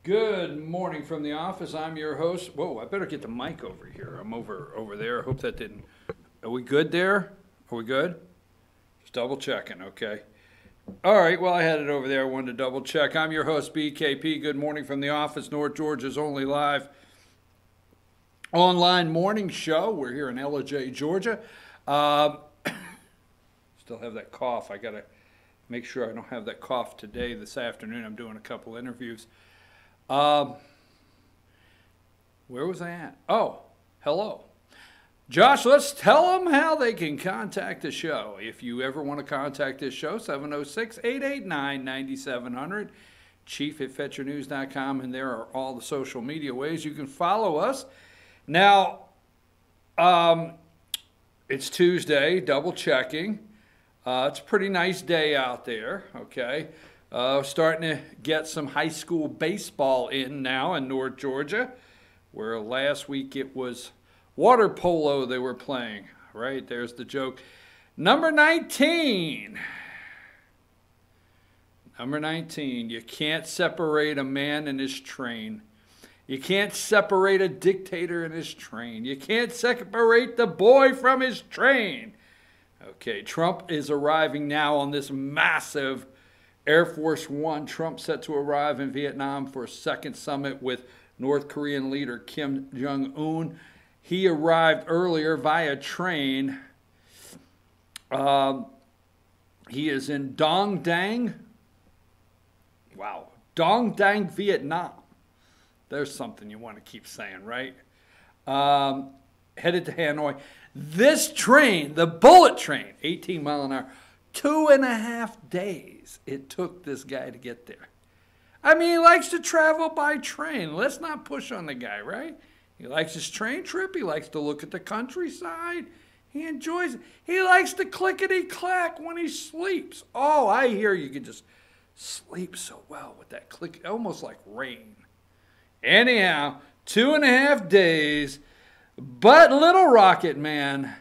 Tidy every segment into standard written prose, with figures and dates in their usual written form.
Good morning from the office. I'm your host. Whoa, I better get the mic over here. I'm over there. I hope that didn't. Are we good there? Are we good? Just double checking, okay. All right, well, I had it over there. I wanted to double check. I'm your host, BKP. Good morning from the office. North Georgia's only live online morning show. We're here in LJ, Georgia. Still have that cough. I got to make sure I don't have that cough today. This afternoon, I'm doing a couple interviews. Where was I at? Oh, hello. Josh, let's tell them how they can contact the show. If you ever want to contact this show, 706-889-9700, chief@fetchernews.com, and there are all the social media ways you can follow us. Now, it's Tuesday, double checking. It's a pretty nice day out there, okay? Starting to get some high school baseball in now in North Georgia, where last week it was water polo they were playing. Right, there's the joke. Number 19. Number 19. You can't separate a man and his train. You can't separate a dictator and his train. You can't separate the boy from his train. Okay, Trump is arriving now on this massive Air Force One. Trump set to arrive in Vietnam for a second summit with North Korean leader Kim Jong-un. He arrived earlier via train. He is in Dong Dang. Wow. Dong Dang, Vietnam. There's something you want to keep saying, right? Headed to Hanoi. This train, the bullet train, 18 mile an hour, 2.5 days it took this guy to get there. I mean, he likes to travel by train. Let's not push on the guy, right? He likes his train trip. He likes to look at the countryside. He enjoys it. He likes to clickety-clack when he sleeps. Oh, I hear you can just sleep so well with that click, almost like rain. Anyhow, 2.5 days, but Little Rocket Man,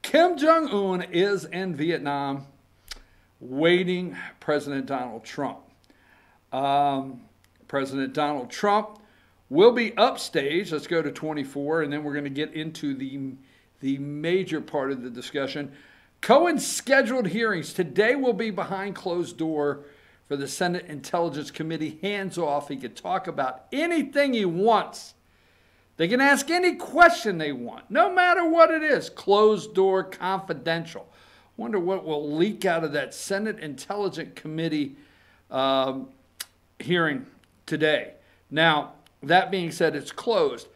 Kim Jong-un is in Vietnam waiting President Donald Trump. President Donald Trump will be upstage. Let's go to 24, and then we're going to get into the major part of the discussion. Cohen's scheduled hearings today will be behind closed door for the Senate Intelligence Committee. Hands off. He could talk about anything he wants. They can ask any question they want, no matter what it is. Closed door, confidential. Wonder what will leak out of that Senate Intelligence Committee hearing today. Now, that being said, it's closed.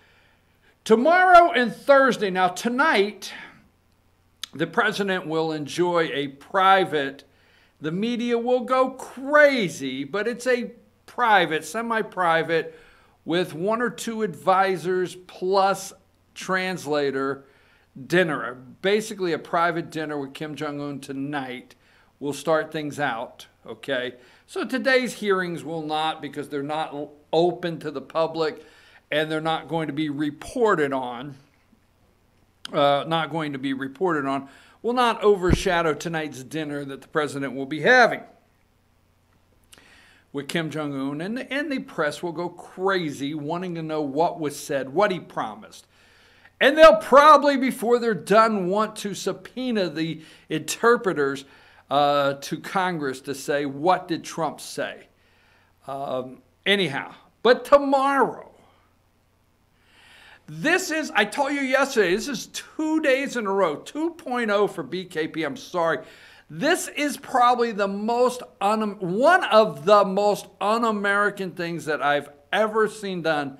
Tomorrow and Thursday. Now, tonight, the president will enjoy a private. The media will go crazy, but it's a private, semi-private, with 1 or 2 advisors plus translator dinner. Basically a private dinner with Kim Jong-un tonight. We'll start things out, okay? So today's hearings will not, because they're not open to the public and they're not going to be reported on, will not overshadow tonight's dinner that the president will be having with Kim Jong-un, and the press will go crazy wanting to know what was said, what he promised. And they'll probably, before they're done, want to subpoena the interpreters to Congress to say, what did Trump say? Anyhow, but tomorrow, this is, I told you yesterday, this is 2 days in a row, 2.0 for BKP, I'm sorry. This is probably the most one of the most un-American things that I've ever seen done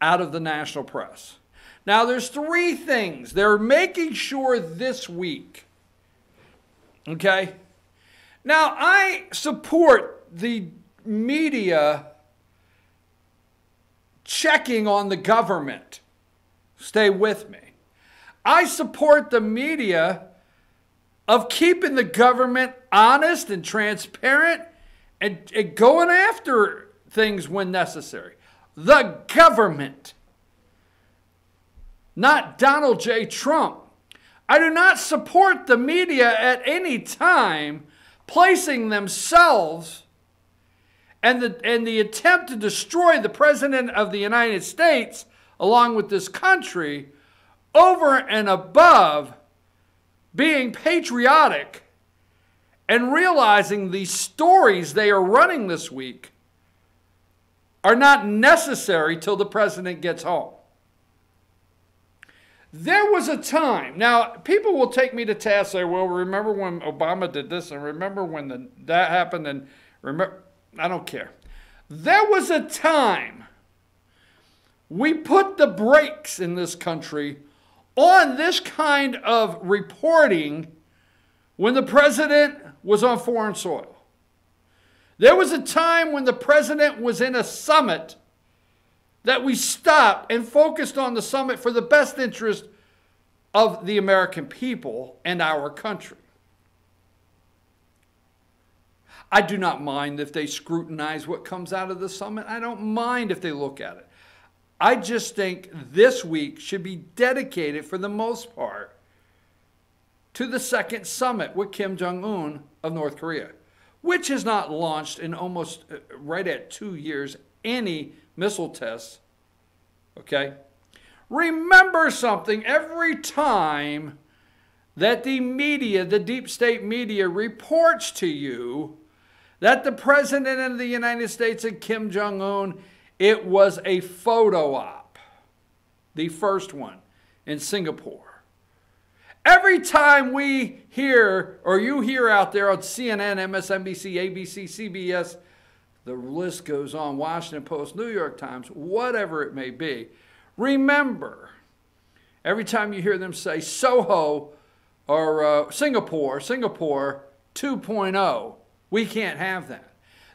out of the national press. Now, there's 3 things they're making sure this week. Okay? Now, I support the media checking on the government. Stay with me. I support the media of keeping the government honest and transparent and going after things when necessary. The government, not Donald J. Trump. I do not support the media at any time placing themselves and the attempt to destroy the President of the United States along with this country over and above being patriotic and realizing the stories they are running this week are not necessary till the president gets home. There was a time, now people will take me to task, say, well, remember when Obama did this, and remember when that happened, and remember, I don't care. There was a time we put the brakes in this country on this kind of reporting when the president was on foreign soil. There was a time when the president was in a summit that we stopped and focused on the summit for the best interest of the American people and our country. I do not mind if they scrutinize what comes out of the summit. I don't mind if they look at it. I just think this week should be dedicated, for the most part, to the second summit with Kim Jong-un of North Korea, which has not launched in almost right at 2 years any missile tests. Okay? Remember something, every time that the media, the deep state media, reports to you that the President of the United States and Kim Jong-un, it was a photo op, the first one in Singapore. Every time we hear, or you hear out there on CNN, MSNBC, ABC, CBS, the list goes on, Washington Post, New York Times, whatever it may be, remember, every time you hear them say Soho or Singapore 2.0, we can't have that.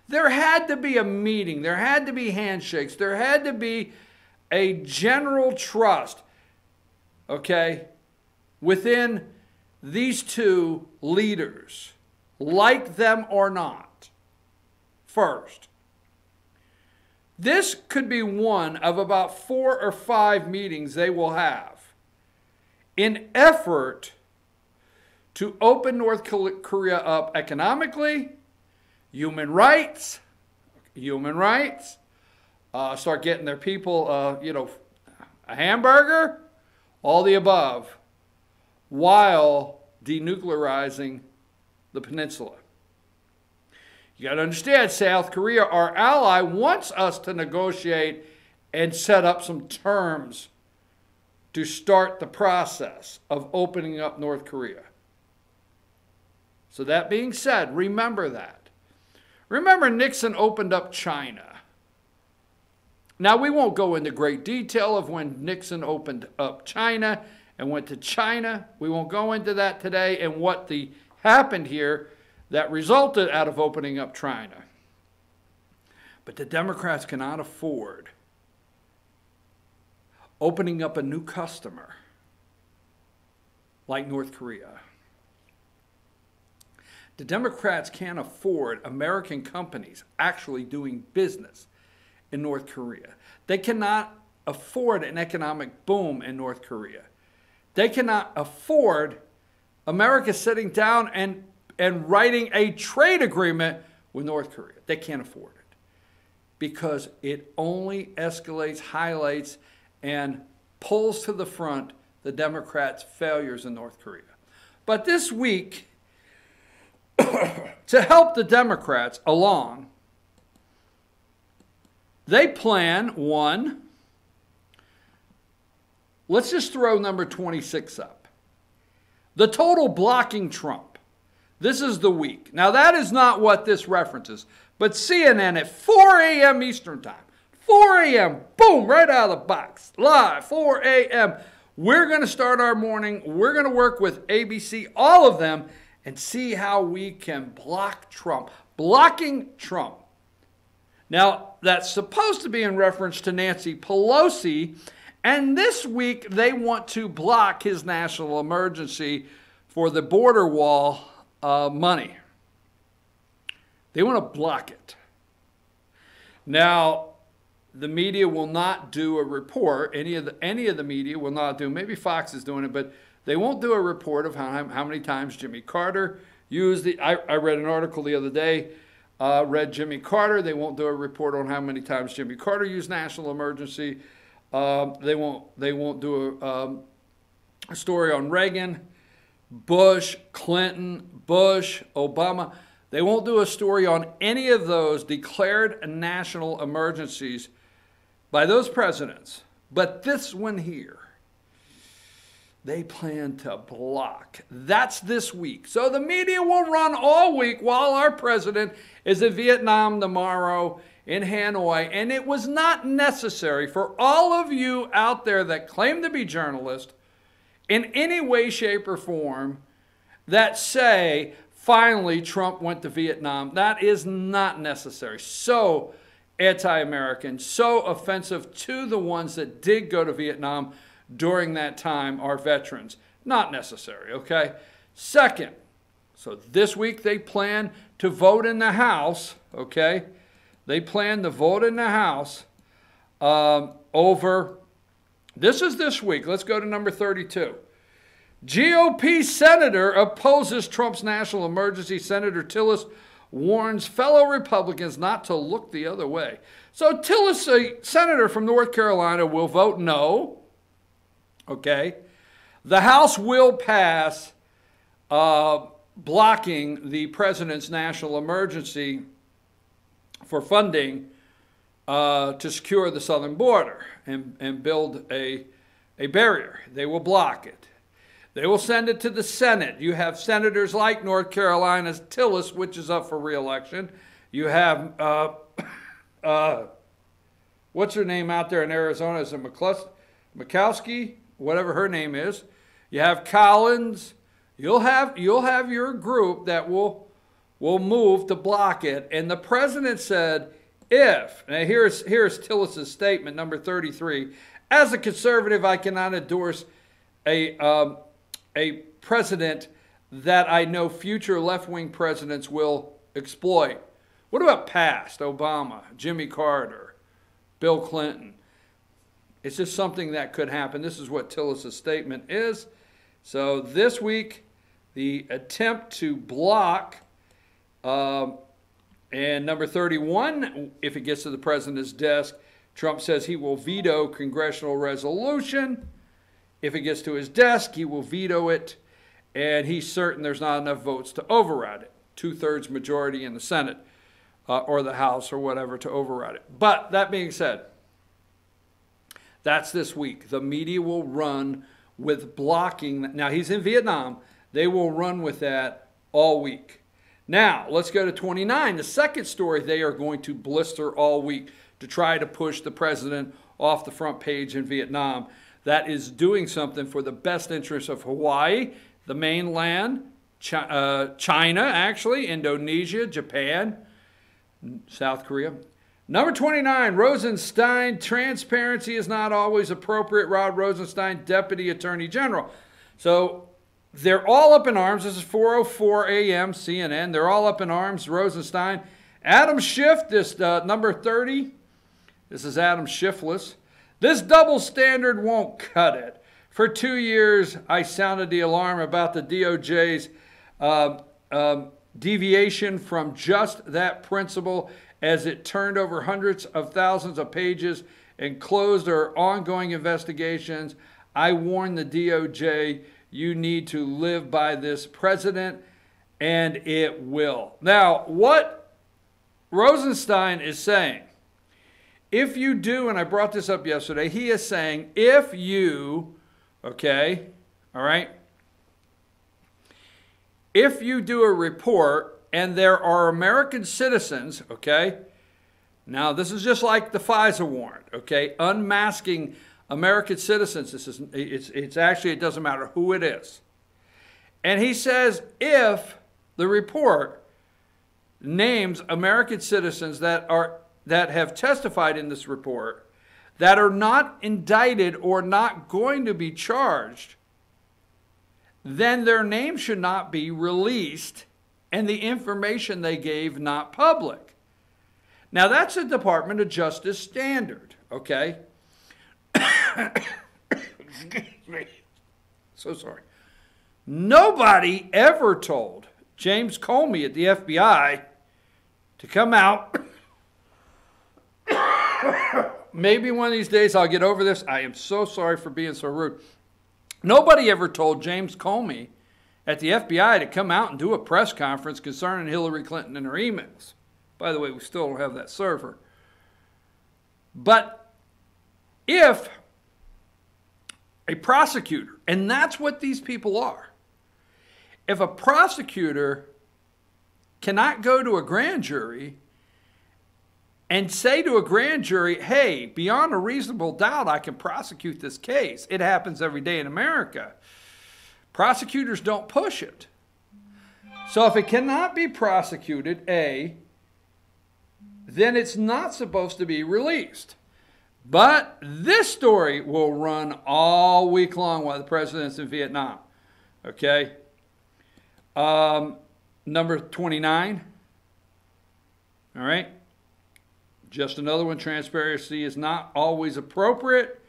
There had to be a meeting. There had to be handshakes. There had to be a general trust, okay, within these two leaders, like them or not. First, this could be one of about 4 or 5 meetings they will have in effort to open North Korea up economically, human rights, start getting their people, a hamburger, all the above, while denuclearizing the peninsula. You got to understand, South Korea, our ally, wants us to negotiate and set up some terms to start the process of opening up North Korea. So that being said, remember that. Remember, Nixon opened up China. Now, we won't go into great detail of when Nixon opened up China and went to China. We won't go into that today and what happened here that resulted out of opening up China. But the Democrats cannot afford opening up a new customer like North Korea. The Democrats can't afford American companies actually doing business in North Korea. They cannot afford an economic boom in North Korea. They cannot afford America sitting down and writing a trade agreement with North Korea. They can't afford it because it only escalates, highlights, and pulls to the front the Democrats' failures in North Korea. But this week, to help the Democrats along, they plan one. Let's just throw number 26 up. The total blocking Trump. This is the week. Now, that is not what this references, but CNN at 4 a.m. Eastern Time. 4 a.m., boom, right out of the box. Live, 4 a.m. We're going to start our morning. We're going to work with ABC, all of them, and see how we can block Trump. Blocking Trump. Now, that's supposed to be in reference to Nancy Pelosi, and this week they want to block his national emergency for the border wall money. They want to block it. Now, the media will not do a report. Any of the media will not do. Maybe Fox is doing it, but they won't do a report of how many times Jimmy Carter used the. I read an article the other day. read Jimmy Carter. They won't do a report on how many times Jimmy Carter used national emergency. They won't do a story on Reagan, Bush, Clinton, Bush, Obama. They won't do a story on any of those declared national emergencies by those presidents. But this one here, they plan to block. That's this week. So the media will run all week while our president is in Vietnam tomorrow, in Hanoi. And it was not necessary for all of you out there that claim to be journalists in any way, shape, or form that say, finally, Trump went to Vietnam. That is not necessary. So anti-American, so offensive to the ones that did go to Vietnam during that time, our veterans. Not necessary, okay? Second, so this week they plan to vote in the House, okay? They plan to vote in the House over, this is this week. Let's go to number 32. GOP senator opposes Trump's national emergency. Senator Tillis warns fellow Republicans not to look the other way. So Tillis, a senator from North Carolina, will vote no. Okay. The House will pass blocking the president's national emergency for funding to secure the southern border and build a barrier. They will block it. They will send it to the Senate. You have senators like North Carolina's Tillis, which is up for re-election. You have, what's her name out there in Arizona? Is it Murkowski? Whatever her name is. You have Collins. You'll have your group that will move to block it. And the president said, if, now here's Tillis's statement, number 33, as a conservative, I cannot endorse a president that I know future left-wing presidents will exploit. What about past? Obama, Jimmy Carter, Bill Clinton. It's just something that could happen. This is what Tillis' statement is. So this week, the attempt to block, and number 31, if it gets to the president's desk, Trump says he will veto congressional resolution. If it gets to his desk, he will veto it, and he's certain there's not enough votes to override it. 2/3 majority in the Senate or the House or whatever to override it. But that being said, that's this week. The media will run with blocking. Now, he's in Vietnam. They will run with that all week. Now, let's go to 29. The second story they are going to blister all week to try to push the president off the front page in Vietnam. That is doing something for the best interests of Hawaii, the mainland, China, actually, Indonesia, Japan, South Korea. Number 29, Rosenstein, transparency is not always appropriate. Rod Rosenstein, Deputy Attorney General. So they're all up in arms. This is 4:04 a.m. CNN. They're all up in arms. Rosenstein. Adam Schiff, this number 30. This is Adam Schiffless. This double standard won't cut it. For 2 years, I sounded the alarm about the DOJ's deviation from just that principle as it turned over hundreds of thousands of pages and closed our ongoing investigations. I warned the DOJ, you need to live by this precedent, and it will. Now, what Rosenstein is saying, if you do, and I brought this up yesterday, he is saying if you, okay, all right, if you do a report and there are American citizens, okay, now this is just like the FISA warrant, okay, unmasking American citizens. This is, it's actually, it doesn't matter who it is. And he says if the report names American citizens that have testified in this report that are not indicted or not going to be charged, then their name should not be released and the information they gave not public. Now that's a Department of Justice standard, okay? Excuse me. So sorry. Nobody ever told James Comey at the FBI to come out. Maybe one of these days I'll get over this. I am so sorry for being so rude. Nobody ever told James Comey at the FBI to come out and do a press conference concerning Hillary Clinton and her emails. By the way, we still don't have that server. But if a prosecutor, and that's what these people are, if a prosecutor cannot go to a grand jury and say to a grand jury, hey, beyond a reasonable doubt, I can prosecute this case. It happens every day in America. Prosecutors don't push it. So if it cannot be prosecuted, A, then it's not supposed to be released. But this story will run all week long while the president's in Vietnam. Okay? Number 29. All right? Just another one, transparency is not always appropriate.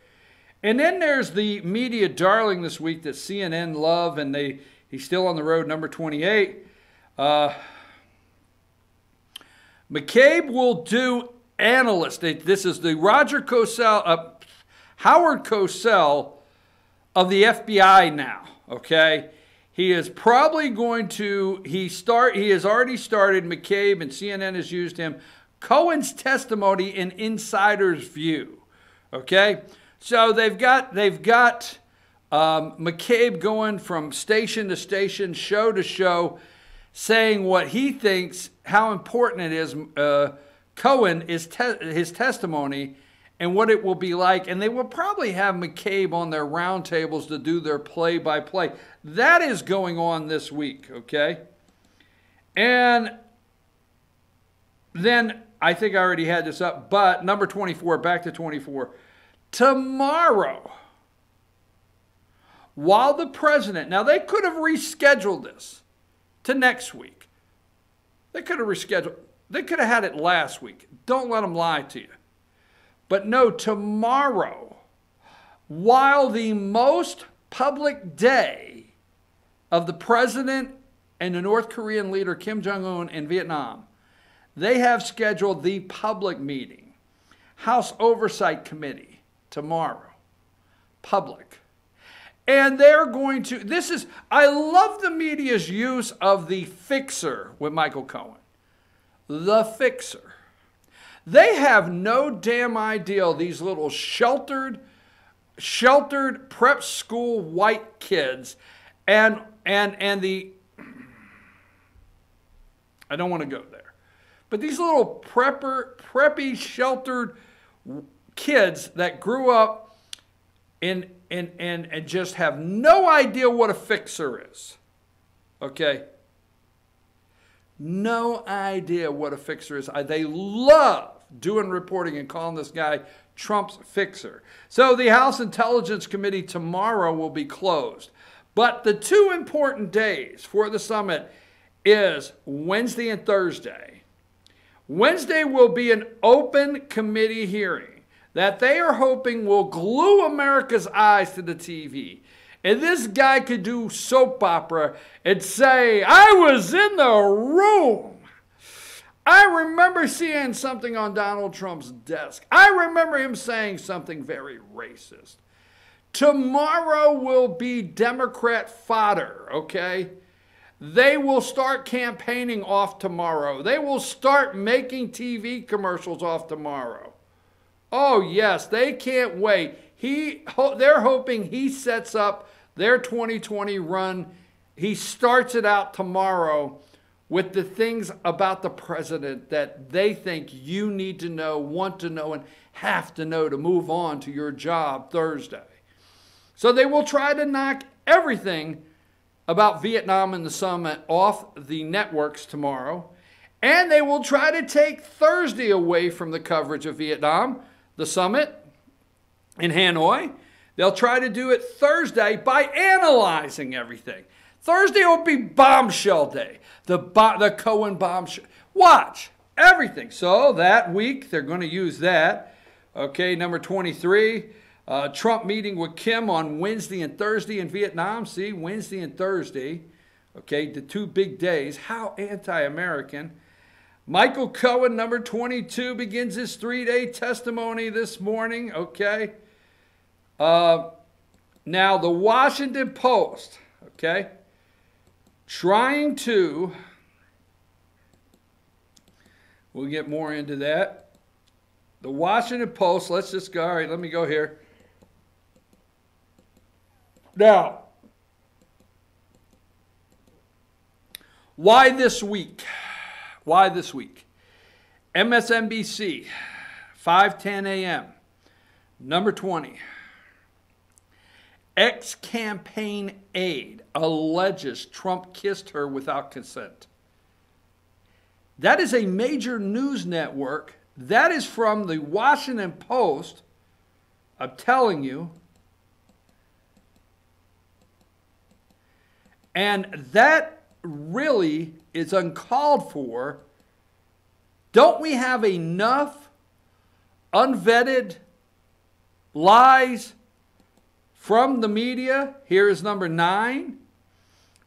And then there's the media darling this week that CNN love, and he's still on the road, number 28. McCabe will do analyst. This is the Howard Cosell of the FBI now, okay? He is probably going to, he has already started, McCabe, and CNN has used him, Cohen's testimony in insider's view, okay? So they've got McCabe going from station to station, show to show, saying what he thinks, how important it is, Cohen is his testimony and what it will be like. And they will probably have McCabe on their roundtables to do their play-by-play. That is going on this week, okay? And then, I think I already had this up, but number 24, back to 24. Tomorrow, while the president, now they could have rescheduled this to next week. They could have rescheduled. They could have had it last week. Don't let them lie to you. But no, tomorrow, while the most public day of the president and the North Korean leader Kim Jong-un in Vietnam, they have scheduled the public meeting, House Oversight Committee, tomorrow. Public. And they're going to, I love the media's use of the fixer with Michael Cohen. The fixer. They have no damn idea, these little sheltered prep school white kids and the, I don't want to go there. But these little preppy, sheltered kids that grew up and just have no idea what a fixer is. Okay? No idea what a fixer is. They love doing reporting and calling this guy Trump's fixer. So the House Intelligence Committee tomorrow will be closed. But the two important days for the summit is Wednesday and Thursday. Wednesday will be an open committee hearing that they are hoping will glue America's eyes to the TV. And this guy could do soap opera and say, I was in the room. I remember seeing something on Donald Trump's desk. I remember him saying something very racist. Tomorrow will be Democrat fodder, okay? They will start campaigning off tomorrow. They will start making TV commercials off tomorrow. Oh, yes, they can't wait. They're hoping he sets up their 2020 run. He starts it out tomorrow with the things about the president that they think you need to know, want to know, and have to know to move on to your job Thursday. So they will try to knock everything about Vietnam and the summit off the networks tomorrow. And they will try to take Thursday away from the coverage of Vietnam, the summit in Hanoi. They'll try to do it Thursday by analyzing everything. Thursday will be bombshell day, the Cohen bombshell. Watch everything. So that week, they're going to use that. Okay, number 23. Trump meeting with Kim on Wednesday and Thursday in Vietnam. See, Wednesday and Thursday. Okay, the two big days. How anti-American. Michael Cohen, number 22, begins his 3-day testimony this morning, okay? Now, the Washington Post, okay, trying to, we'll get more into that. The Washington Post, let's just go, all right, let me go here. Now, why this week? Why this week? MSNBC, 5:10 a.m., number 20. Ex-campaign aide alleges Trump kissed her without consent. That is a major news network. That is from the Washington Post. I'm telling you. And that really is uncalled for. Don't we have enough unvetted lies from the media? Here is number 9.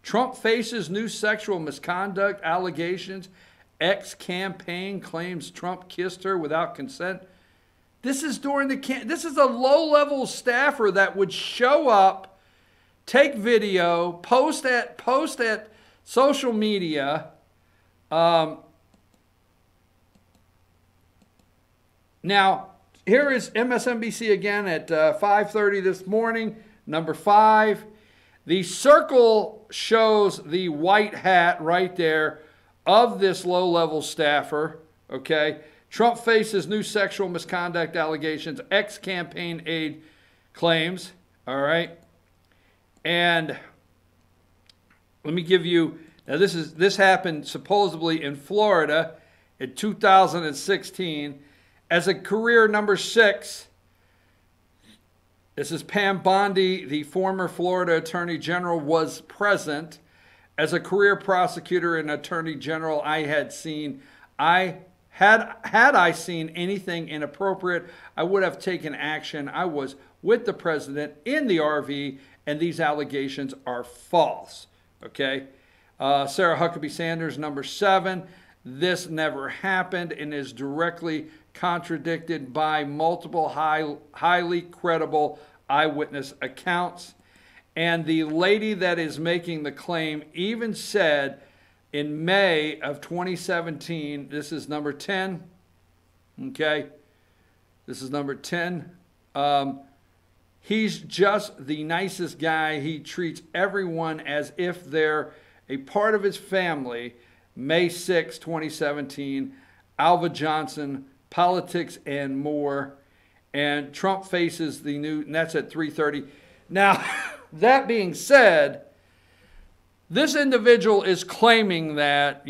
Trump faces new sexual misconduct allegations. Ex-campaign claims Trump kissed her without consent. This is during the this is a low-level staffer that would show up, take video, post at social media. Now, here is MSNBC again at 5:30 this morning, number 5. The circle shows the white hat right there of this low-level staffer, okay? Trump faces new sexual misconduct allegations, ex-campaign aide claims, all right? And let me give you, now this happened supposedly in Florida in 2016. As a career number 6, this is Pam Bondi, the former Florida Attorney General, was present. As a career prosecutor and Attorney General, had I seen anything inappropriate, I would have taken action. I was with the president in the RV, and these allegations are false. Okay? Sarah Huckabee Sanders, number 7. This never happened and is directly contradicted by multiple highly credible eyewitness accounts. And the lady that is making the claim even said in May of 2017, this is number 10, okay? This is number 10. He's just the nicest guy. He treats everyone as if they're a part of his family. May 6, 2017, Alva Johnson, politics and more. And Trump faces the new, and that's at 3:30. Now, that being said, this individual is claiming that,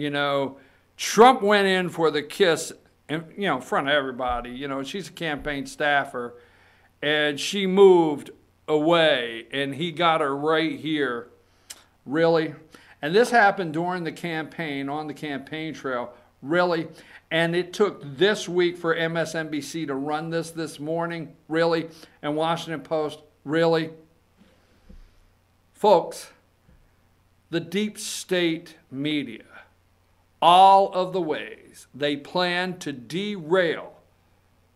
Trump went in for the kiss, in front of everybody. She's a campaign staffer, and she moved away, and he got her right here. Really? And this happened during the campaign, on the campaign trail. Really? And it took this week for MSNBC to run this morning. Really? And Washington Post. Really? Folks, the deep state media, all of the ways they plan to derail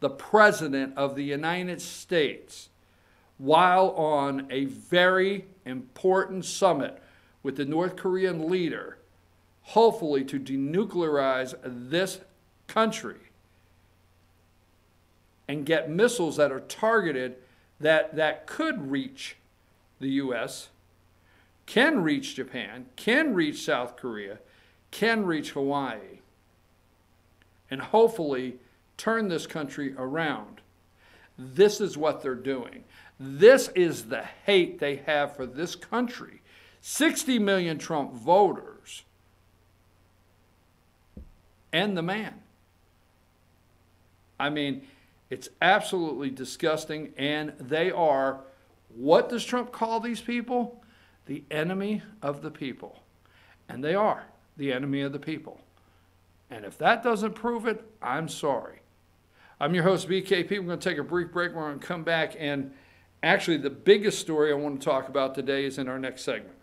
the President of the United States while on a very important summit with the North Korean leader, hopefully to denuclearize this country and get missiles that are targeted that could reach the U.S., can reach Japan, can reach South Korea, can reach Hawaii, and hopefully turn this country around. This is what they're doing. This is the hate they have for this country. 60 million Trump voters and the man. I mean, it's absolutely disgusting, and they are, what does Trump call these people? The enemy of the people. And they are the enemy of the people. And if that doesn't prove it, I'm sorry. I'm your host, BKP. We're going to take a brief break. We're going to come back, and actually the biggest story I want to talk about today is in our next segment.